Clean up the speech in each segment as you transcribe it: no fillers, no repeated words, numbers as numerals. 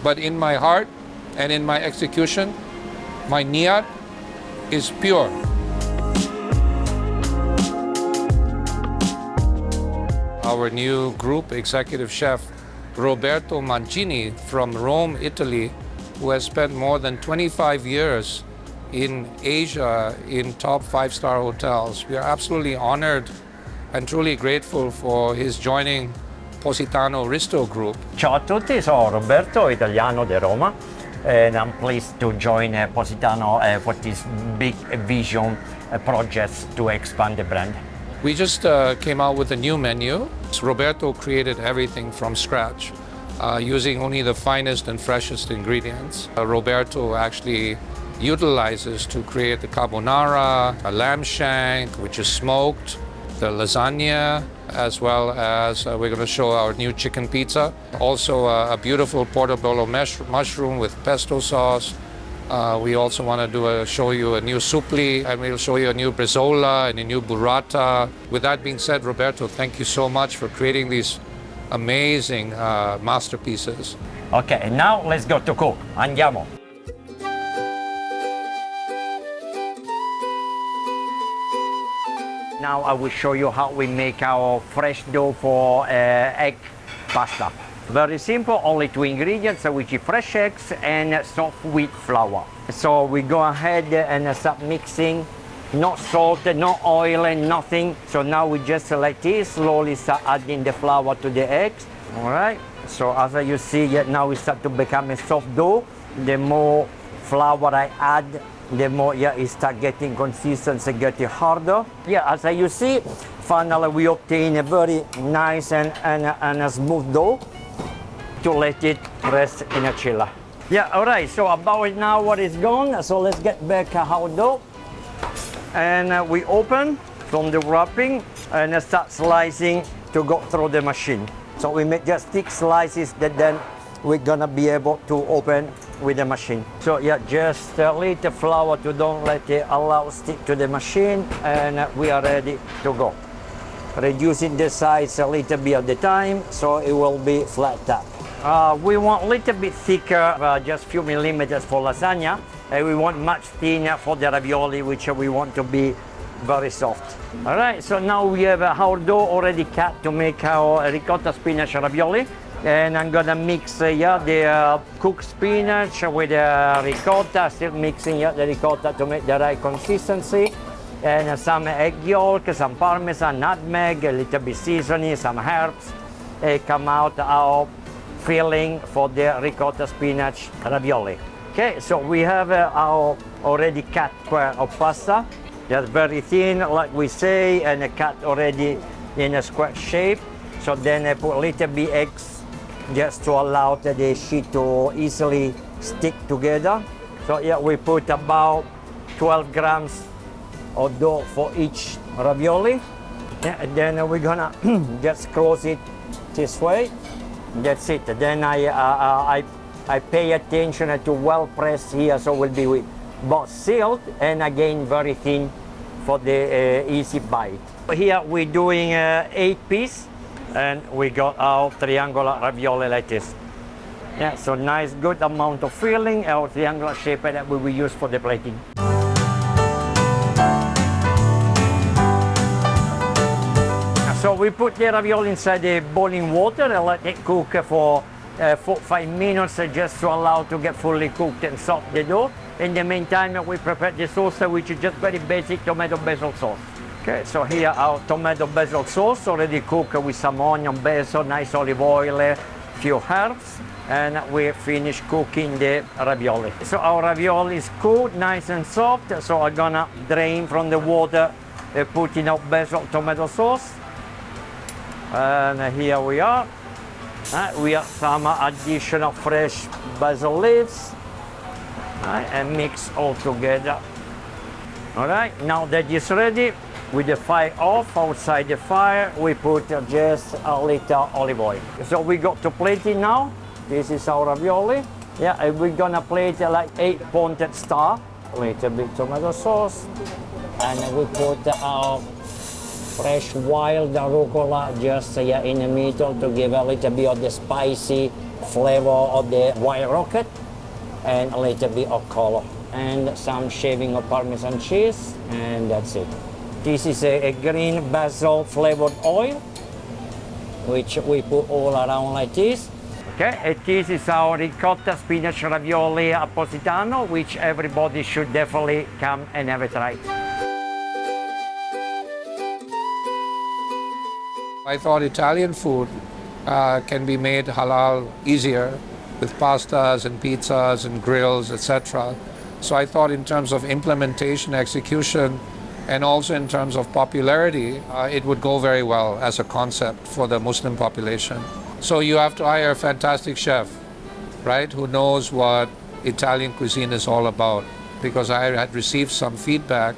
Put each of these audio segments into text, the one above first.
but in my heart and in my execution, my niyat is pure. Our new group executive chef, Roberto Mancini from Rome, Italy, who has spent more than 25 years in Asia in top 5-star hotels. We are absolutely honored and truly grateful for his joining Positano Risto group. Ciao a tutti, sono Roberto, italiano di Roma, and I'm pleased to join Positano for this big vision projects to expand the brand. We just came out with a new menu. Roberto created everything from scratch, using only the finest and freshest ingredients. Roberto actually utilizes to create the carbonara, a lamb shank, which is smoked, the lasagna, as well as we're going to show our new chicken pizza. Also a beautiful portobello mushroom with pesto sauce. We also want to show you a new supli, and we'll show you a new brezola and a new burrata. With that being said, Roberto, thank you so much for creating these amazing masterpieces. Okay, and now let's go to cook. Andiamo. Now I will show you how we make our fresh dough for egg pasta. Very simple, only 2 ingredients, which is fresh eggs and soft wheat flour. So we go ahead and start mixing, no salt, no oil, and nothing. So now we just like this, slowly start adding the flour to the eggs. All right, so as you see, now we start to become a soft dough. The more flour I add, the more it start getting consistency, getting harder. As you see, finally we obtain a very nice and a smooth dough to let it rest in a chiller. All right, so about now what is gone, so let's get back our dough. And we open from the wrapping and start slicing to go through the machine. So we make just thick slices that then we're gonna be able to open with the machine. So just a little flour to don't let it allow stick to the machine, and we are ready to go. Reducing the size a little bit at the time, so it will be flat top. We want a little bit thicker, just few millimeters for lasagna, and we want much thinner for the ravioli, which we want to be very soft. All right, so now we have our dough already cut to make our ricotta spinach ravioli. And I'm gonna mix the cooked spinach with the ricotta, still mixing the ricotta to make the right consistency. And some egg yolk, some parmesan, nutmeg, a little bit seasoning, some herbs. Come out our filling for the ricotta spinach ravioli. Okay, so we have our already cut square of pasta. Just very thin, like we say, and cut already in a square shape. So then I put a little bit eggs just to allow the sheet to easily stick together. So we put about 12 grams of dough for each ravioli. And then we're gonna just close it this way. That's it. Then I pay attention to well pressed here, so will be with both sealed and again very thin for the easy bite. Here we're doing 8 pieces. And we got our triangular ravioli like this. So nice, good amount of filling, our triangular shape that we will use for the plating. So we put the ravioli inside the boiling water and let it cook for 4-5 minutes just to allow to get fully cooked and soft the dough. In the meantime, we prepare the sauce, which is just very basic tomato basil sauce. Okay, so here our tomato basil sauce already cooked with some onion, basil, nice olive oil, few herbs, and we finish cooking the ravioli. So our ravioli is cooked, nice and soft, so I'm gonna drain from the water, putting out basil tomato sauce. And here we are. We have some additional fresh basil leaves, and mix all together. All right, now that is ready, with the fire off, outside the fire, we put just a little olive oil. So we got to plate it now. This is our ravioli. And we're gonna plate like 8-pointed star. A little bit tomato sauce. And we put our fresh wild rucola just in the middle to give a little bit of the spicy flavor of the white rocket and a little bit of color. And some shaving of Parmesan cheese, and that's it. This is a green basil flavored oil, which we put all around like this. Okay, and this is our ricotta spinach ravioli at Positano, which everybody should definitely come and have a try. I thought Italian food can be made halal easier with pastas and pizzas and grills, etc. So I thought in terms of implementation, execution, and also in terms of popularity, it would go very well as a concept for the Muslim population. So you have to hire a fantastic chef, right, who knows what Italian cuisine is all about. Because I had received some feedback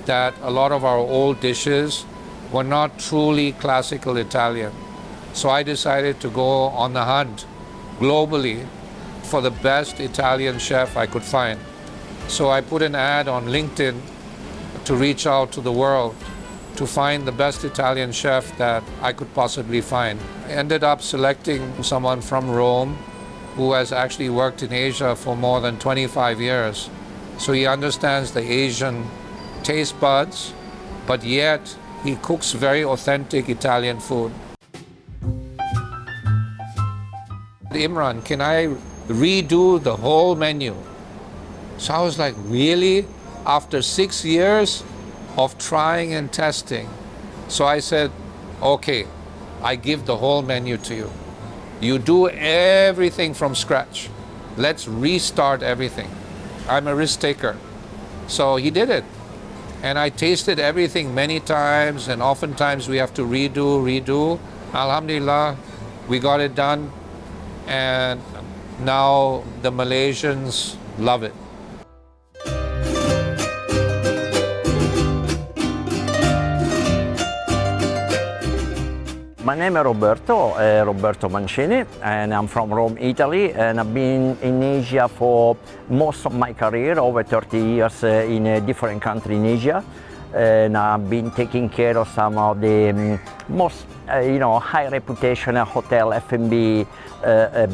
that a lot of our old dishes were not truly classical Italian. So I decided to go on the hunt globally for the best Italian chef I could find. So I put an ad on LinkedIn to reach out to the world to find the best Italian chef that I could possibly find. I ended up selecting someone from Rome who has actually worked in Asia for more than 25 years. So he understands the Asian taste buds, but yet he cooks very authentic Italian food. Imran, can I redo the whole menu? So I was like, really? After 6 years of trying and testing. So I said, okay, I give the whole menu to you. You do everything from scratch. Let's restart everything. I'm a risk taker. So he did it. And I tasted everything many times, and oftentimes we have to redo. Alhamdulillah, we got it done. And now the Malaysians love it. My name is Roberto Mancini, and I'm from Rome, Italy, and I've been in Asia for most of my career, over 30 years in a different country in Asia. And I've been taking care of some of the most high reputation hotel F&B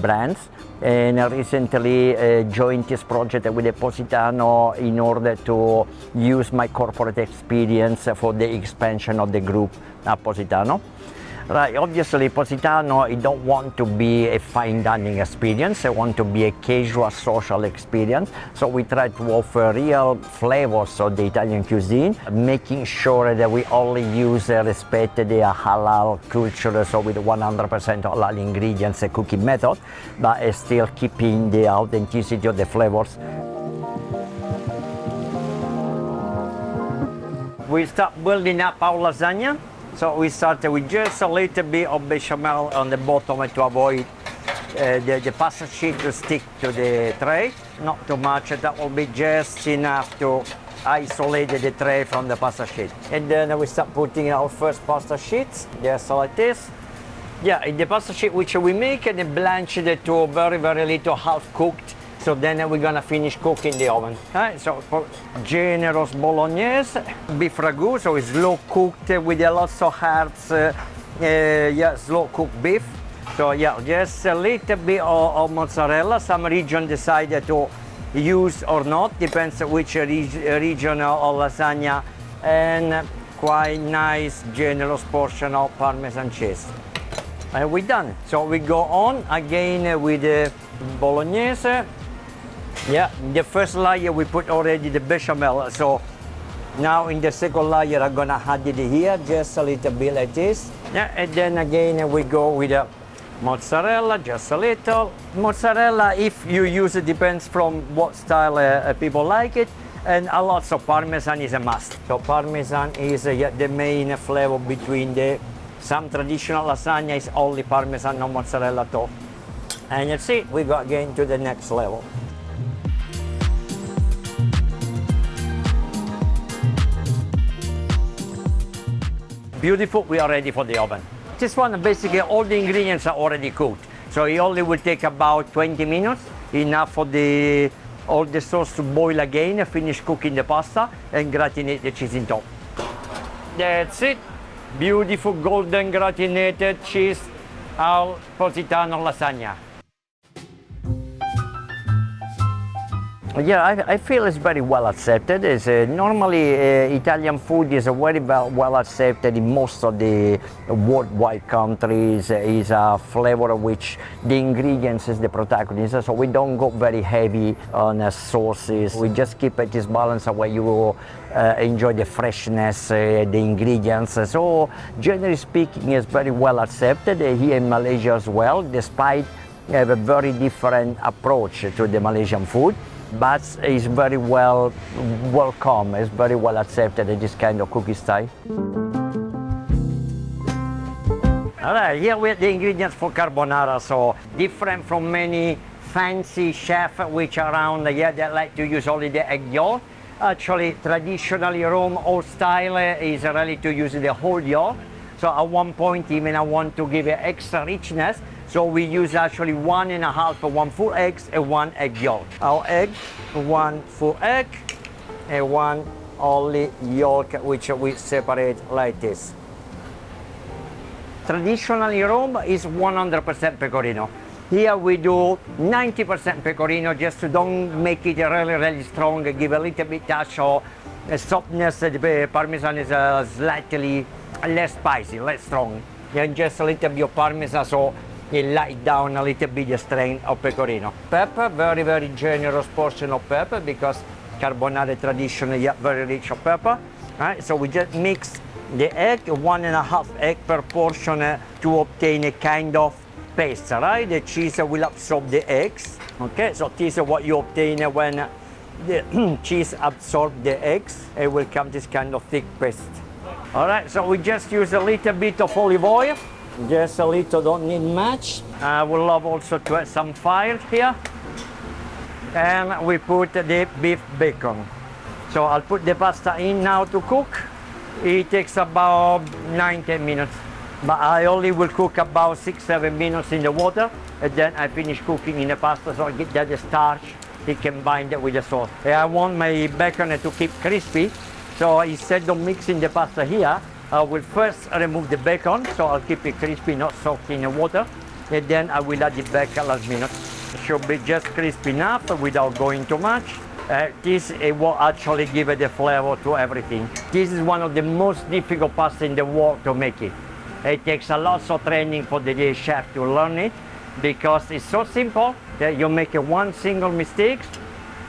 brands. And I recently joined this project with the Positano in order to use my corporate experience for the expansion of the group at Positano. Right, obviously Positano, I don't want to be a fine dining experience, I want to be a casual social experience. So we try to offer real flavors of the Italian cuisine, making sure that we only use respect the halal culture, so with 100% halal ingredients and cooking method, but still keeping the authenticity of the flavors. We start building up our lasagna. So we started with just a little bit of bechamel on the bottom to avoid the pasta sheet to stick to the tray. Not too much, that will be just enough to isolate the tray from the pasta sheet. And then we start putting our first pasta sheets, just like this. Yeah, in the pasta sheet which we make and blanch it to very, very little half cooked. So then we're gonna finish cooking the oven. Right, so for generous bolognese, beef ragu, so it's slow cooked with lots of herbs, slow cooked beef. So yeah, just a little bit of mozzarella. Some region decided to use or not, depends which region of lasagna, and quite nice generous portion of Parmesan cheese. And we're done. So we go on again with the bolognese. Yeah, the first layer we put already the bechamel, so now in the second layer I'm gonna add it here, just a little bit like this. Yeah, and then again we go with the mozzarella, just a little. Mozzarella, if you use it, depends from what style people like it, and a lot of Parmesan is a must. So Parmesan is the main flavor between some traditional lasagna is only Parmesan, no mozzarella at all. And you see, we go again to the next level. Beautiful, we are ready for the oven. This one, basically all the ingredients are already cooked. So it only will take about 20 minutes, enough for all the sauce to boil again, finish cooking the pasta, and gratinate the cheese in top. That's it. Beautiful golden gratinated cheese al Positano lasagna. Yeah, I feel it's very well accepted. It's, normally, Italian food is very well accepted in most of the worldwide countries. Is a flavor which the ingredients is the protagonist. So we don't go very heavy on sauces. We just keep it this balance where you enjoy the freshness, the ingredients. So generally speaking, it's very well accepted here in Malaysia as well, despite have a very different approach to the Malaysian food. But it's very welcome, it's very well accepted in this kind of cooking style. All right, here we have the ingredients for carbonara. So different from many fancy chefs which are around here that like to use only the egg yolk. Actually, traditionally Rome old style is really to use the whole yolk. So at one point even I want to give it extra richness. So we use actually 1.5 of 1 full eggs and 1 egg yolk. Our egg, 1 full egg and 1 only yolk, which we separate like this. Traditionally Rome is 100% pecorino. Here we do 90% pecorino just to don't make it really strong, give a little bit touch of softness. The Parmesan is slightly less spicy, less strong. And just a little bit of Parmesan so it light down a little bit the strength of pecorino. Pepper, very generous portion of pepper because carbonara traditionally very rich of pepper. Right, so we just mix the egg, 1.5 egg per portion to obtain a kind of paste, right? The cheese will absorb the eggs. Okay, so this is what you obtain when the cheese absorbs the eggs. It will come this kind of thick paste. All right, so we just use a little bit of olive oil. Just a little, don't need much. I would love also to add some fire here. And we put the beef bacon. So I'll put the pasta in now to cook. It takes about 9-10 minutes. But I only will cook about 6-7 minutes in the water. And then I finish cooking in the pasta so I get that the starch. It can bind it with the sauce. And I want my bacon to keep crispy. So instead of mixing the pasta here, I will first remove the bacon, so I'll keep it crispy, not soaked in the water. And then I will add it back at last minute. It should be just crispy enough without going too much. This will actually give it the flavor to everything. This is one of the most difficult pasta in the world to make it. It takes a lot of training for the chef to learn it because it's so simple that you make one single mistake,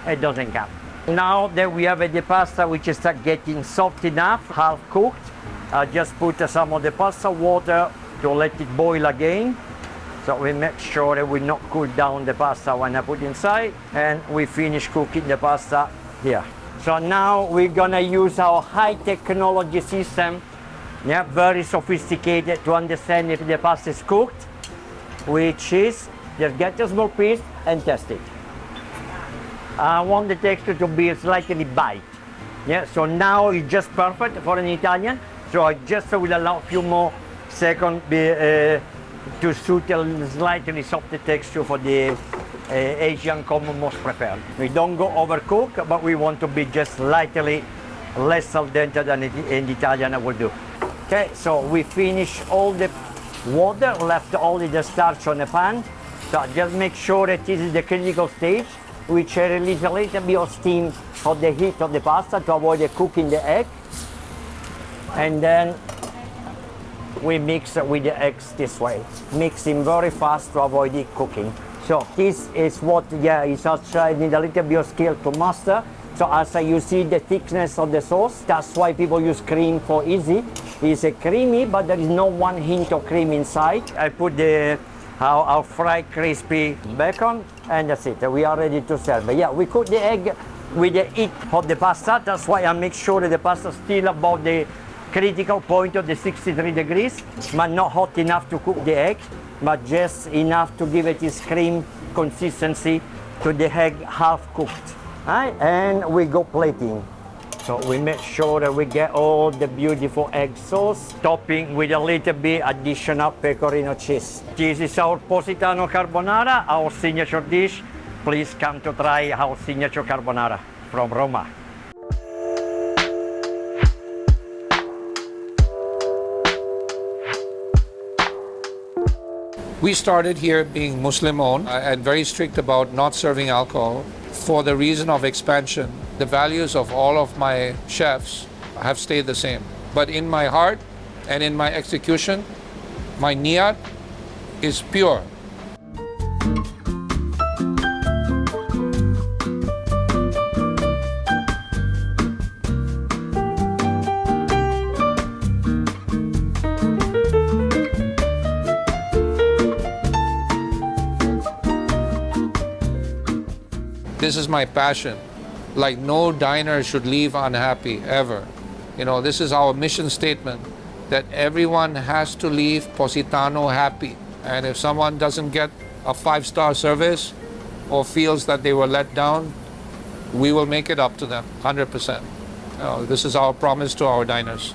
it doesn't count. Now that we have the pasta which is getting soft enough, half cooked, I just put some of the pasta water to let it boil again. So we make sure that we not cool down the pasta when I put inside, and we finish cooking the pasta here. So now we're gonna use our high technology system, very sophisticated to understand if the pasta is cooked, which is just get a small piece and test it. I want the texture to be slightly bite. So now it's just perfect for an Italian. So I just will allow a few more seconds to suit a slightly softer texture for the Asian common most preferred. We don't go overcook, but we want to be just slightly less al dente than an Italian will do. Okay, so we finish all the water, left only the starch on the pan. So just make sure that this is the critical stage, which release a little bit of steam for the heat of the pasta to avoid cooking the egg. And then we mix with the eggs this way, mixing very fast to avoid it cooking. So this is what, is outside, need a little bit of skill to master. So as you see the thickness of the sauce, that's why people use cream for easy. It's creamy, but there is no one hint of cream inside. I put our fried crispy bacon, and that's it. We are ready to serve. But we cook the egg with the heat of the pasta. That's why I make sure that the pasta is still above the critical point of the 63 degrees, but not hot enough to cook the egg, but just enough to give it this cream consistency to the egg half cooked. Right? And we go plating. So we make sure that we get all the beautiful egg sauce, topping with a little bit additional pecorino cheese. This is our Positano carbonara, our signature dish. Please come to try our signature carbonara from Roma. We started here being Muslim-owned and very strict about not serving alcohol For the reason of expansion, the values of all of my chefs have stayed the same. But in my heart and in my execution, my niyat is pure. This is my passion. Like no diner should leave unhappy ever. You know, this is our mission statement, that everyone has to leave Positano happy. And if someone doesn't get a 5-star service or feels that they were let down, we will make it up to them, 100%. This is our promise to our diners.